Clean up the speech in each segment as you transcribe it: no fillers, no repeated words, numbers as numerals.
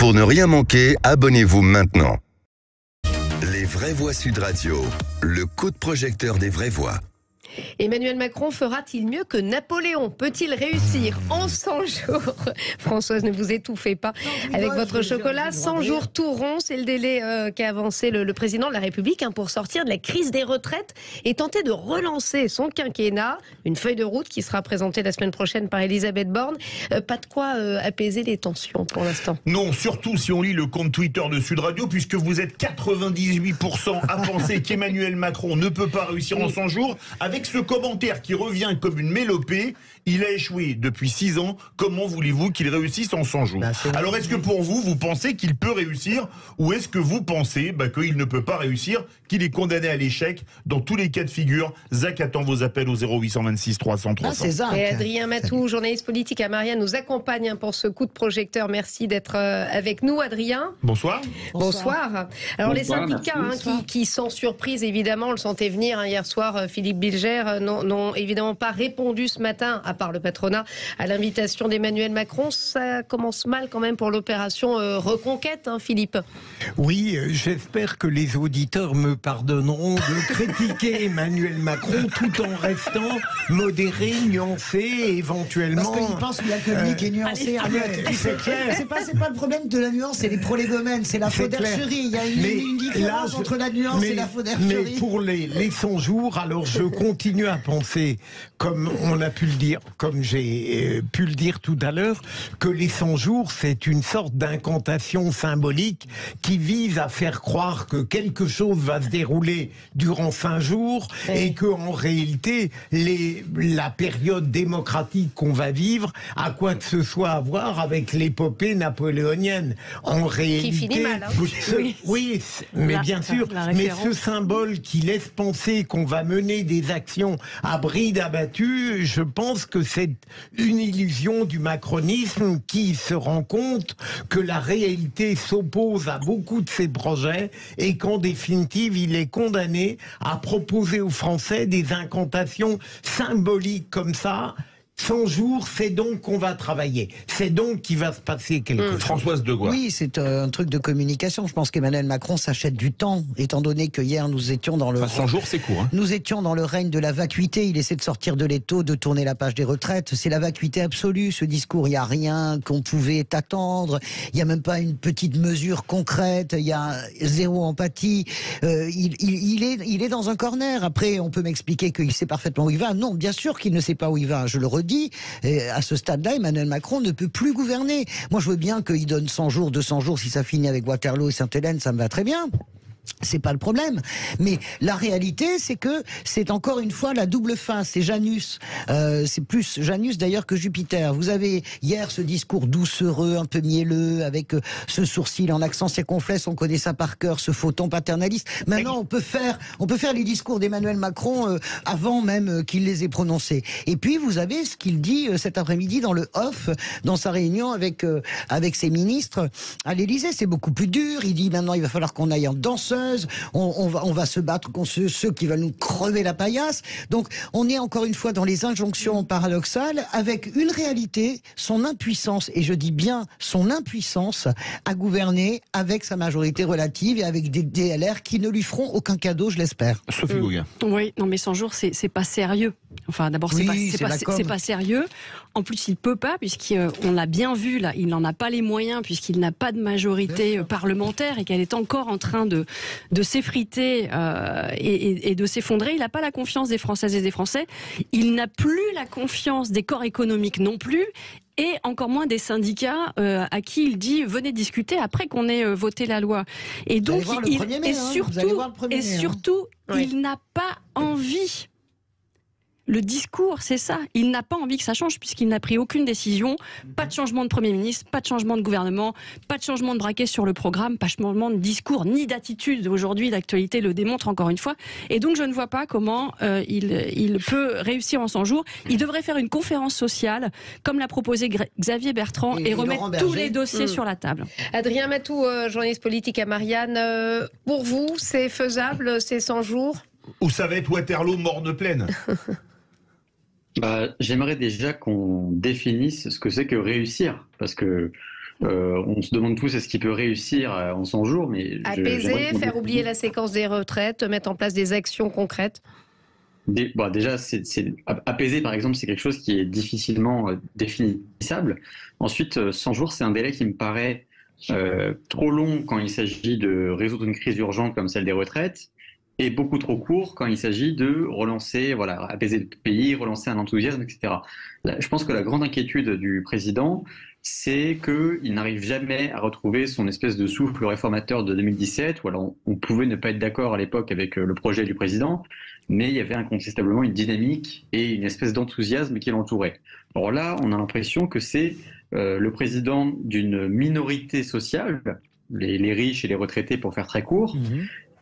Pour ne rien manquer, abonnez-vous maintenant. Les Vraies Voix Sud Radio, le coup de projecteur des vraies voix. Emmanuel Macron fera-t-il mieux que Napoléon? Peut-il réussir en 100 jours? Françoise, ne vous étouffez pas avec votre chocolat. 100 jours tout rond, c'est le délai qu'a avancé le président de la République pour sortir de la crise des retraites et tenter de relancer son quinquennat. Une feuille de route qui sera présentée la semaine prochaine par Elisabeth Borne. Pas de quoi apaiser les tensions pour l'instant. Non, surtout si on lit le compte Twitter de Sud Radio, puisque vous êtes 98% à penser qu'Emmanuel Macron ne peut pas réussir en 100 jours, avec ce commentaire qui revient comme une mélopée. Il a échoué depuis 6 ans, comment voulez-vous qu'il réussisse en 100 jours? Alors est-ce que pour vous, vous pensez qu'il peut réussir, ou est-ce que vous pensez qu'il ne peut pas réussir, qu'il est condamné à l'échec? Dans tous les cas de figure, Zach attend vos appels au 0826 300 300. Et Adrien Matou, journaliste politique à Marianne, nous accompagne pour ce coup de projecteur. Merci d'être avec nous, Adrien. Bonsoir. Bonsoir. Alors les Bonsoir, syndicats qui sans surprise, évidemment, on le sentait venir hier soir, Philippe Bilger, n'ont évidemment pas répondu ce matin, à part le patronat, à l'invitation d'Emmanuel Macron. Ça commence mal quand même pour l'opération Reconquête, Philippe. Oui, j'espère que les auditeurs me pardonneront de critiquer Emmanuel Macron tout en restant modéré, nuancé, éventuellement... Parce qu'il pense qu'il y a que lui qui est nuancé. C'est clair. C'est pas le problème de la nuance, c'est les prolégomènes, c'est la faudercherie. Il y a une différence entre la nuance et la faudercherie. Mais pour les 100 jours, alors je continue à penser, comme on a pu le dire, comme j'ai pu le dire tout à l'heure, que les 100 jours, c'est une sorte d'incantation symbolique qui vise à faire croire que quelque chose va se dérouler durant 5 jours et que en réalité, la période démocratique qu'on va vivre a quoi que ce soit à voir avec l'épopée napoléonienne. En réalité, qui finit mal. Oui, mais bien sûr, mais ce symbole qui laisse penser qu'on va mener des actions à bride abattue, je pense que c'est une illusion du macronisme qui se rend compte que la réalité s'oppose à beaucoup de ses projets et qu'en définitive, il est condamné à proposer aux Français des incantations symboliques comme ça. 100 jours, c'est donc qu'on va travailler. C'est donc qu'il va se passer quelque chose. Françoise Degois. Oui, c'est un truc de communication. Je pense qu'Emmanuel Macron s'achète du temps, étant donné que hier nous étions dans le... 100 jours, c'est court. Nous étions dans le règne de la vacuité. Il essaie de sortir de l'étau, de tourner la page des retraites. C'est la vacuité absolue, ce discours. Il n'y a rien qu'on pouvait attendre. Il n'y a même pas une petite mesure concrète. Il y a zéro empathie. Il est dans un corner. Après, on peut m'expliquer qu'il sait parfaitement où il va. Non, bien sûr qu'il ne sait pas où il va. Je le redis. À ce stade-là, Emmanuel Macron ne peut plus gouverner. Moi, je veux bien qu'il donne 100 jours, 200 jours, si ça finit avec Waterloo et Sainte-Hélène, ça me va très bien. C'est pas le problème. Mais la réalité, c'est que c'est encore une fois la double face. C'est Janus. C'est plus Janus d'ailleurs que Jupiter. Vous avez hier ce discours doucereux, un peu mielleux, avec ce sourcil en accent circonflexe. On connaît ça par cœur, ce faux ton paternaliste. Maintenant, on peut faire les discours d'Emmanuel Macron avant même qu'il les ait prononcés. Et puis, vous avez ce qu'il dit cet après-midi dans le off, dans sa réunion avec ses ministres à l'Élysée. C'est beaucoup plus dur. Il dit maintenant, il va falloir qu'on aille en danseuse. On va se battre contre ceux qui veulent nous crever la paillasse. Donc on est encore une fois dans les injonctions paradoxales avec une réalité, son impuissance, et je dis bien son impuissance à gouverner avec sa majorité relative et avec des DLR qui ne lui feront aucun cadeau, je l'espère. Sophie Gauguin. Oui, non mais 100 jours, c'est pas sérieux. Enfin, d'abord, Oui, c'est pas sérieux. En plus, il peut pas, puisqu'on l'a bien vu, là, il n'en a pas les moyens, puisqu'il n'a pas de majorité parlementaire et qu'elle est encore en train de s'effriter et de s'effondrer. Il n'a pas la confiance des Françaises et des Français. Il n'a plus la confiance des corps économiques non plus. Et encore moins des syndicats à qui il dit venez discuter après qu'on ait voté la loi. Et donc, surtout, il n'a pas envie. Le discours, c'est ça. Il n'a pas envie que ça change puisqu'il n'a pris aucune décision. Pas de changement de Premier ministre, pas de changement de gouvernement, pas de changement de braquet sur le programme, pas de changement de discours ni d'attitude. Aujourd'hui, l'actualité le démontre encore une fois. Et donc, je ne vois pas comment il peut réussir en 100 jours. Il devrait faire une conférence sociale, comme l'a proposé Xavier Bertrand, et remettre tous les dossiers sur la table. Adrien Matou, journaliste politique à Marianne. Pour vous, c'est faisable, ces 100 jours? Ou ça va être Waterloo mort de plaine? J'aimerais déjà qu'on définisse ce que c'est que réussir, parce que On se demande tous est-ce qu'il peut réussir en 100 jours, mais apaiser, faire oublier la séquence des retraites, mettre en place des actions concrètes. Déjà, apaiser, par exemple, c'est quelque chose qui est difficilement définissable. Ensuite, 100 jours, c'est un délai qui me paraît trop long quand il s'agit de résoudre une crise urgente comme celle des retraites, et beaucoup trop court quand il s'agit de relancer, apaiser le pays, relancer un enthousiasme, etc. Je pense que la grande inquiétude du président, c'est qu'il n'arrive jamais à retrouver son espèce de souffle réformateur de 2017, où alors on pouvait ne pas être d'accord à l'époque avec le projet du président, mais il y avait incontestablement une dynamique et une espèce d'enthousiasme qui l'entourait. Or là, on a l'impression que c'est le président d'une minorité sociale, les riches et les retraités pour faire très court,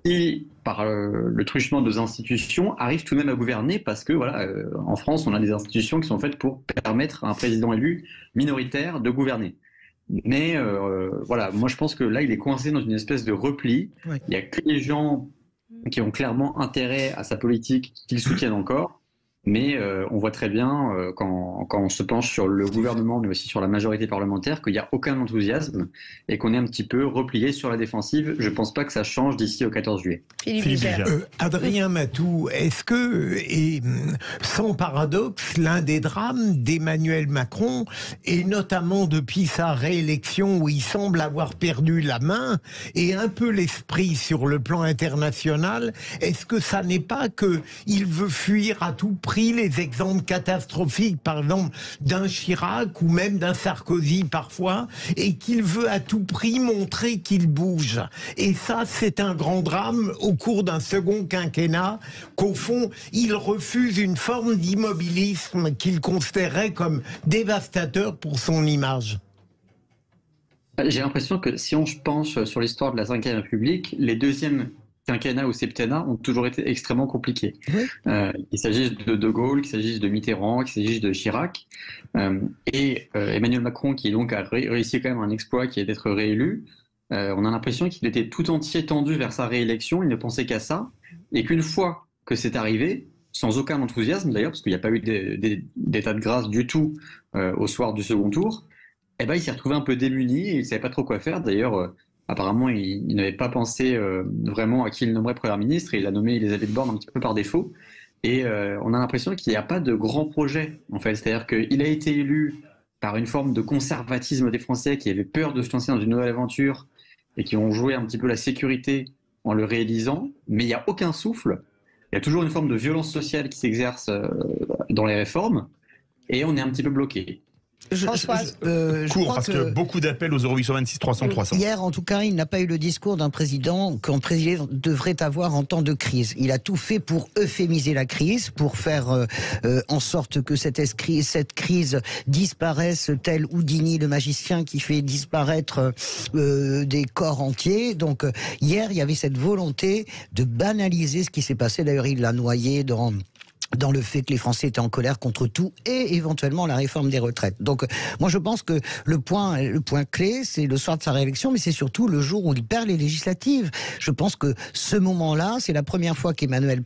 qui, par le truchement de nos institutions, arrive tout de même à gouverner parce que, en France, on a des institutions qui sont faites pour permettre à un président élu minoritaire de gouverner. Mais moi je pense que là, il est coincé dans une espèce de repli. Oui. Il n'y a que les gens qui ont clairement intérêt à sa politique qui le soutiennent encore. Mais on voit très bien, quand on se penche sur le gouvernement, mais aussi sur la majorité parlementaire, qu'il n'y a aucun enthousiasme et qu'on est un petit peu replié sur la défensive. Je ne pense pas que ça change d'ici au 14 juillet. Adrien Matou, est-ce que, et sans paradoxe, l'un des drames d'Emmanuel Macron, et notamment depuis sa réélection où il semble avoir perdu la main et un peu l'esprit sur le plan international, est-ce que ça n'est pas qu'il veut fuir à tout prix les exemples catastrophiques, par exemple, d'un Chirac ou même d'un Sarkozy parfois, et qu'il veut à tout prix montrer qu'il bouge. Et ça, c'est un grand drame au cours d'un second quinquennat, qu'au fond, il refuse une forme d'immobilisme qu'il considérait comme dévastateur pour son image. J'ai l'impression que si on se penche sur l'histoire de la Ve République, les deuxièmes quinquennat ou septennat ont toujours été extrêmement compliqués. Oui. Qu'il s'agisse de Gaulle, qu'il s'agisse de Mitterrand, qu'il s'agisse de Chirac. Emmanuel Macron, qui donc a réussi quand même un exploit qui est d'être réélu, on a l'impression qu'il était tout entier tendu vers sa réélection, il ne pensait qu'à ça, et qu'une fois que c'est arrivé, sans aucun enthousiasme d'ailleurs, parce qu'il n'y a pas eu d'état de grâce du tout au soir du second tour, il s'est retrouvé un peu démuni, et il ne savait pas trop quoi faire. D'ailleurs, apparemment, il n'avait pas pensé vraiment à qui il nommerait Premier ministre, et il a nommé Elisabeth Borne un petit peu par défaut. Et on a l'impression qu'il n'y a pas de grand projet, en fait. C'est-à-dire qu'il a été élu par une forme de conservatisme des Français qui avaient peur de se lancer dans une nouvelle aventure et qui ont joué un petit peu la sécurité en le réalisant, mais il n'y a aucun souffle. Il y a toujours une forme de violence sociale qui s'exerce dans les réformes, et on est un petit peu bloqué. Parce que beaucoup d'appels au 0826 300 300. Hier, en tout cas, il n'a pas eu le discours d'un président qu'un président devrait avoir en temps de crise. Il a tout fait pour euphémiser la crise, pour faire en sorte que cette crise disparaisse, tel Houdini, le magicien qui fait disparaître des corps entiers. Donc hier, il y avait cette volonté de banaliser ce qui s'est passé. D'ailleurs, il l'a noyé dans le fait que les Français étaient en colère contre tout et éventuellement la réforme des retraites. Donc moi je pense que le point clé, c'est le soir de sa réélection, mais c'est surtout le jour où il perd les législatives. Je pense que ce moment-là, c'est la première fois qu'Emmanuel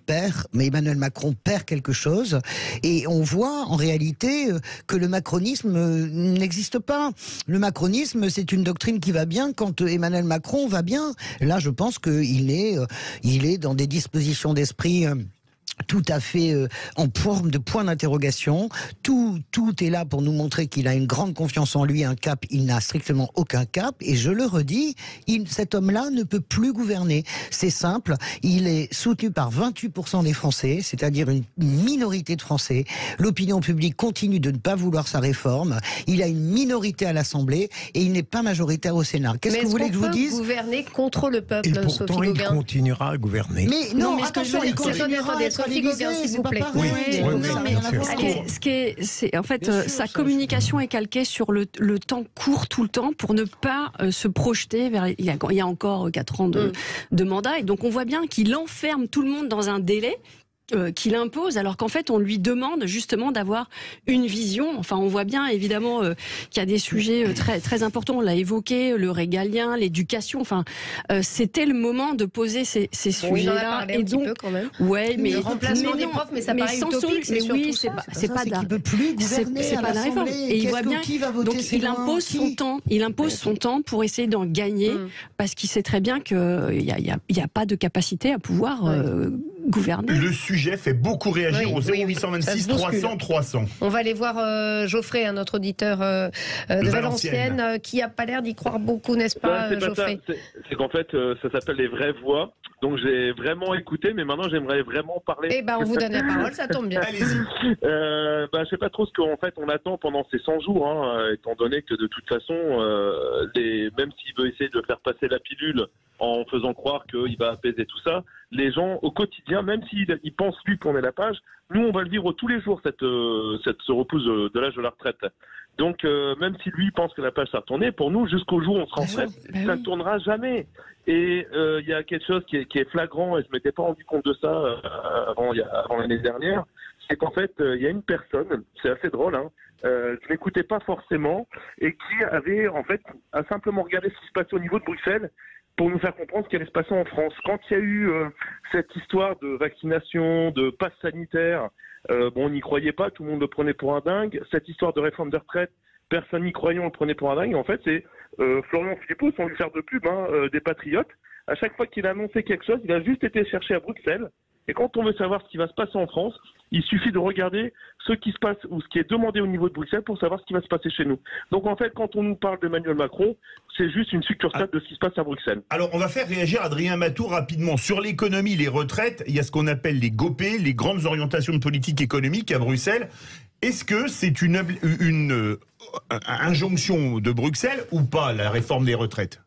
Macron perd quelque chose, et on voit en réalité que le macronisme n'existe pas. Le macronisme, c'est une doctrine qui va bien quand Emmanuel Macron va bien. Là, je pense qu'il est dans des dispositions d'esprit tout à fait en forme de point d'interrogation. Tout est là pour nous montrer qu'il a une grande confiance en lui, un cap. Il n'a strictement aucun cap, et je le redis, cet homme-là ne peut plus gouverner. C'est simple, il est soutenu par 28% des Français, c'est-à-dire une minorité de Français. L'opinion publique continue de ne pas vouloir sa réforme. Il a une minorité à l'Assemblée et il n'est pas majoritaire au Sénat. Qu'est-ce que vous voulez que je vous dise ? Gouverner contre le peuple, et pourtant, Sophie Gauguin. Il continuera à gouverner. Mais non, attention, il continuera. Sophie Gauguin, s'il vous plaît. En fait, sa communication est calquée sur le temps court tout le temps pour ne pas se projeter vers. Il y a encore 4 ans de mandat, et donc on voit bien qu'il enferme tout le monde dans un délai qu'il impose, alors qu'en fait on lui demande justement d'avoir une vision. Enfin, on voit bien évidemment qu'il y a des sujets très très importants. On l'a évoqué, le régalien, l'éducation. Enfin, c'était le moment de poser ces sujets-là. Et donc, quand même. Ouais, mais le remplacement des profs, mais ça paraît utopique. Mais oui, c'est pas qu'il peut plus gouverner. C'est pas la réforme. Et il voit bien. Donc il impose son temps. Il impose son temps pour essayer d'en gagner, parce qu'il sait très bien qu'il y a pas de capacité à pouvoir gouverner. Le sujet fait beaucoup réagir au 0826 300 300. On va aller voir Geoffrey, notre auditeur de Valenciennes, qui n'a pas l'air d'y croire beaucoup, n'est-ce pas, Geoffrey? C'est qu'en fait, ça s'appelle les vraies voix. Donc j'ai vraiment écouté, mais maintenant j'aimerais vraiment parler. Eh ben, on vous donne la parole, ça tombe bien. Allez-y. Je sais pas trop ce qu'en fait on attend pendant ces 100 jours, étant donné que de toute façon, même s'il veut essayer de faire passer la pilule en faisant croire qu'il va apaiser tout ça, les gens au quotidien, même s'ils pensent lui tourner la page, nous on va le vivre tous les jours, ce repousse de l'âge de la retraite. Donc même si lui pense que la page s'est retournée, pour nous jusqu'au jour où on sera en retraite, ça ne tournera jamais. Et il y a quelque chose qui est flagrant, et je ne m'étais pas rendu compte de ça avant l'année dernière, c'est qu'en fait il y a une personne, c'est assez drôle, je l'écoutais pas forcément, et qui avait en fait a simplement regardé ce qui se passait au niveau de Bruxelles pour nous faire comprendre ce qui allait se passer en France. Quand il y a eu cette histoire de vaccination, de passe sanitaire, on n'y croyait pas, tout le monde le prenait pour un dingue. Cette histoire de réforme des retraites, personne n'y croyait, on le prenait pour un dingue. Et en fait, c'est Florian Philippot, sans lui faire de pub, des Patriotes. À chaque fois qu'il a annoncé quelque chose, il a juste été cherché à Bruxelles. Et quand on veut savoir ce qui va se passer en France, il suffit de regarder ce qui se passe ou ce qui est demandé au niveau de Bruxelles pour savoir ce qui va se passer chez nous. Donc en fait, quand on nous parle d'Emmanuel Macron, c'est juste une succursale de ce qui se passe à Bruxelles. Alors on va faire réagir Adrien Matou rapidement. Sur l'économie, les retraites, il y a ce qu'on appelle les GOPE, les grandes orientations de politique économique à Bruxelles. Est-ce que c'est une injonction de Bruxelles ou pas, la réforme des retraites ?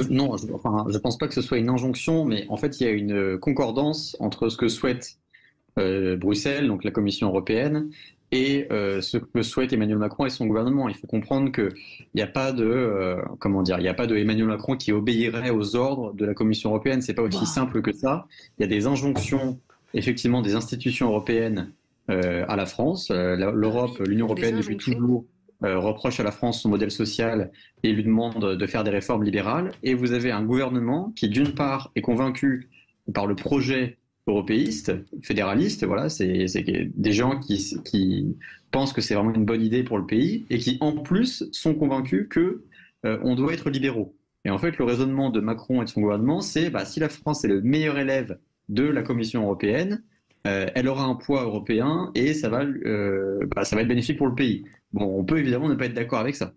Non, je pense pas que ce soit une injonction, mais en fait, il y a une concordance entre ce que souhaite Bruxelles, donc la Commission européenne, et ce que souhaite Emmanuel Macron et son gouvernement. Il faut comprendre qu'il n'y a pas de, il n'y a pas de Emmanuel Macron qui obéirait aux ordres de la Commission européenne. C'est pas aussi simple que ça. Il y a des injonctions, effectivement, des institutions européennes à la France. L'Europe, l'Union européenne depuis toujours reproche à la France son modèle social et lui demande de faire des réformes libérales. Et vous avez un gouvernement qui, d'une part, est convaincu par le projet européiste, fédéraliste, voilà, c'est des gens qui pensent que c'est vraiment une bonne idée pour le pays et qui, en plus, sont convaincus que on doit être libéraux. Et en fait, le raisonnement de Macron et de son gouvernement, c'est si la France est le meilleur élève de la Commission européenne, elle aura un poids européen et ça va être bénéfique pour le pays. Bon, on peut évidemment ne pas être d'accord avec ça.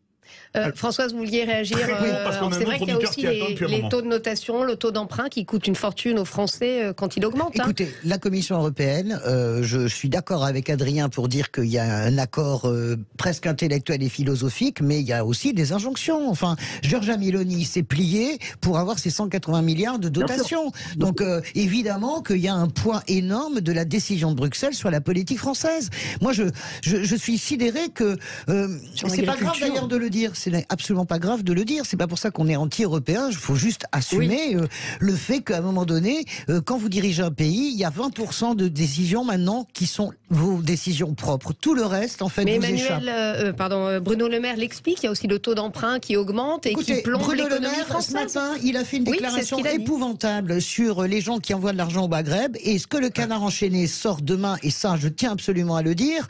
Françoise, vous vouliez réagir? C'est vrai qu'il y a aussi les taux de notation, le taux d'emprunt qui coûte une fortune aux Français quand il augmente. Écoutez, la Commission européenne, je suis d'accord avec Adrien pour dire qu'il y a un accord presque intellectuel et philosophique, mais il y a aussi des injonctions. Enfin, Giorgia Meloni s'est pliée pour avoir ses 180 milliards de dotation. Donc évidemment qu'il y a un poids énorme de la décision de Bruxelles sur la politique française. Moi, je suis sidéré que c'est pas grave d'ailleurs de le dire. C'est absolument pas grave de le dire. C'est pas pour ça qu'on est anti-européen. Il faut juste assumer le fait qu'à un moment donné, quand vous dirigez un pays, il y a 20% de décisions maintenant qui sont vos décisions propres. Tout le reste, en fait, vous échappe. Bruno Le Maire l'explique. Il y a aussi le taux d'emprunt qui augmente et qui plombe l'économie française. Ce matin, il a fait une déclaration épouvantable sur les gens qui envoient de l'argent au Maghreb. Et ce que le Canard enchaîné sort demain, et ça, je tiens absolument à le dire,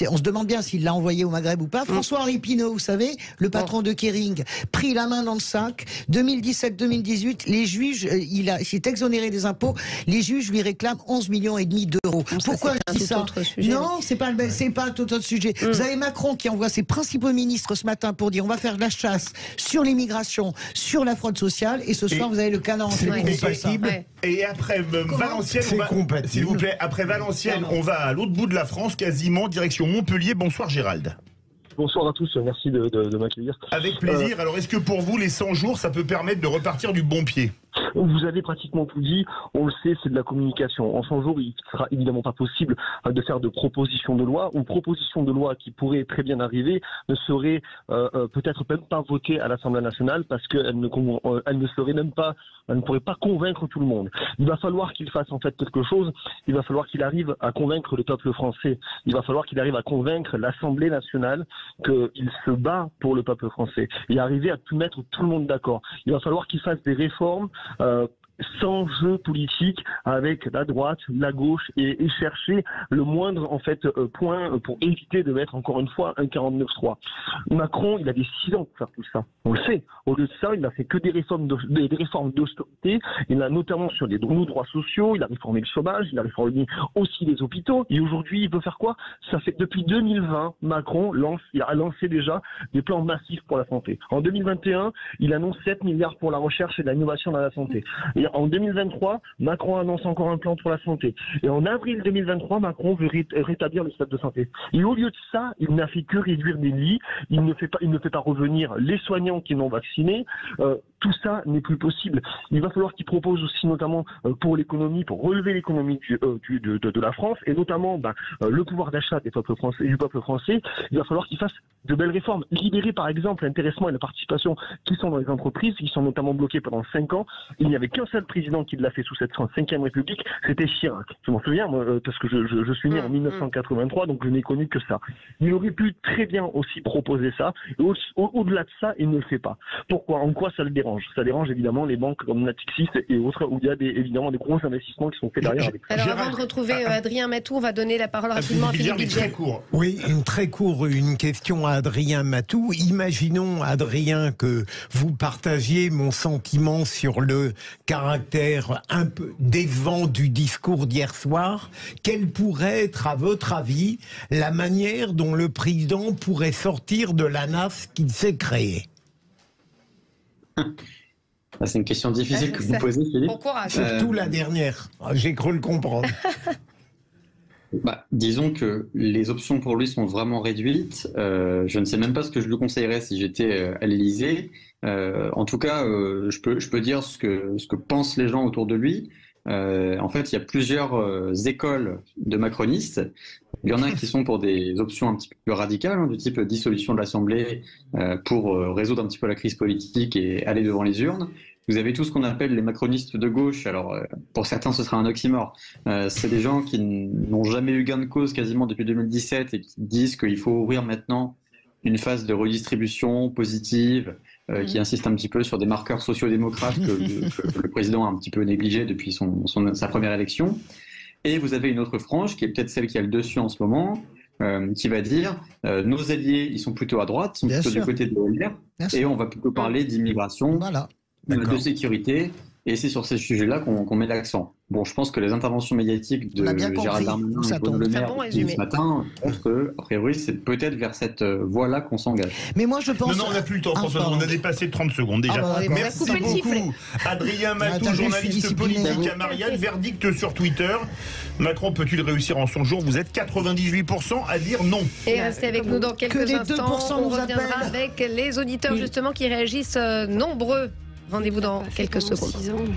on se demande bien s'il l'a envoyé au Maghreb ou pas. François-Henri Pinault, vous savez, le patron de Kering, pris la main dans le sac. 2017-2018, les juges, il s'est exonéré des impôts. Les juges lui réclament 11,5 millions d'euros. Pourquoi je dis ça? Non, c'est pas un tout autre sujet. Vous avez Macron qui envoie ses principaux ministres ce matin pour dire on va faire de la chasse sur l'immigration, sur la fraude sociale, et ce soir vous avez le Canard enchaîné. Et après Valenciennes, s'il vous plaît, après Valenciennes, on va à l'autre bout de la France, quasiment direction Montpellier. Bonsoir Gérald. Bonsoir à tous, merci de m'accueillir. Avec plaisir. Alors, est-ce que pour vous, les 100 jours, ça peut permettre de repartir du bon pied? Vous avez pratiquement tout dit, on le sait, c'est de la communication. En 100 jours, il ne sera évidemment pas possible de faire de propositions de loi, ou propositions de loi qui pourraient très bien arriver ne seraient peut-être même pas votées à l'Assemblée nationale parce qu'elles ne seraient même pas, elles ne pourraient pas convaincre tout le monde. Il va falloir qu'il fasse en fait quelque chose, il va falloir qu'il arrive à convaincre le peuple français, il va falloir qu'il arrive à convaincre l'Assemblée nationale qu'il se bat pour le peuple français et arriver à mettre tout le monde d'accord. Il va falloir qu'il fasse des réformes sans jeu politique avec la droite, la gauche et chercher le moindre en fait point pour éviter de mettre encore une fois un 49-3. Macron, il avait 6 ans pour faire tout ça. On le sait. Au lieu de ça, il n'a fait que des réformes d'austérité. Il a notamment sur les droits sociaux, il a réformé le chômage, il a réformé aussi les hôpitaux. Et aujourd'hui, il veut faire quoi? Ça fait depuis 2020, Macron a lancé déjà des plans massifs pour la santé. En 2021, il annonce 7 milliards pour la recherche et l'innovation dans la santé. Et en 2023, Macron annonce encore un plan pour la santé. Et en avril 2023, Macron veut rétablir le stade de santé. Et au lieu de ça, il n'a fait que réduire des lits. Il ne fait pas revenir les soignants qui n'ont vacciné. Tout ça n'est plus possible. Il va falloir qu'il propose aussi, notamment pour l'économie, pour relever l'économie de la France, et notamment le pouvoir d'achat du peuple français. Il va falloir qu'il fasse de belles réformes. Libérer par exemple l'intéressement et la participation qui sont dans les entreprises, qui sont notamment bloquées pendant 5 ans. Il n'y avait qu'un seul président qui l'a fait sous cette 5e République, c'était Chirac. Je m'en souviens, moi, parce que je suis né en 1983, donc je n'ai connu que ça. Il aurait pu très bien aussi proposer ça, et au-delà de ça, il ne le fait pas. Pourquoi? En quoi ça le dérange? Ça dérange évidemment les banques comme Natixis et autres, où il y a évidemment des gros investissements qui sont faits derrière. Alors avant de retrouver Adrien Matou, on va donner la parole rapidement à Philippe Bilger. Oui, une question à Adrien Matou. Imaginons, Adrien, que vous partagiez mon sentiment sur le caractère un peu décevant du discours d'hier soir. Quelle pourrait être, à votre avis, la manière dont le président pourrait sortir de la nasse qu'il s'est créée? C'est une question difficile que vous posez, Philippe. Bon courage. Surtout la dernière. J'ai cru le comprendre. Disons que les options pour lui sont vraiment réduites. Je ne sais même pas ce que je lui conseillerais si j'étais à l'Élysée. En tout cas, je peux dire ce que pensent les gens autour de lui. En fait, il y a plusieurs écoles de macronistes. Il y en a qui sont pour des options un petit peu plus radicales, du type dissolution de l'Assemblée pour résoudre un petit peu la crise politique et aller devant les urnes. Vous avez tout ce qu'on appelle les macronistes de gauche. Alors, pour certains, ce sera un oxymore. C'est des gens qui n'ont jamais eu gain de cause quasiment depuis 2017 et qui disent qu'il faut ouvrir maintenant une phase de redistribution positive, qui insiste un petit peu sur des marqueurs sociodémocrates que le président a un petit peu négligé depuis sa première élection. Et vous avez une autre frange, qui est peut-être celle qui a le dessus en ce moment, qui va dire nos alliés, ils sont plutôt à droite, ils sont plutôt du côté de l'OLR, et on va plutôt parler d'immigration, de sécurité, et c'est sur ces sujets-là qu'on met l'accent. Bon, je pense que les interventions médiatiques de Gérald Darmanin et Bruno Le Maire ce matin montrent que, a priori, c'est peut-être vers cette voie-là qu'on s'engage. Mais moi, je pense... Non, on n'a plus le temps, François, on a dépassé 30 secondes déjà. Merci beaucoup. Adrien Matou, journaliste politique à Marianne, verdict sur Twitter. Macron peut-il réussir en 100 jours? Vous êtes 98% à dire non. Et restez avec nous dans quelques instants. On reviendra avec les auditeurs justement qui réagissent nombreux. Rendez-vous dans quelques secondes.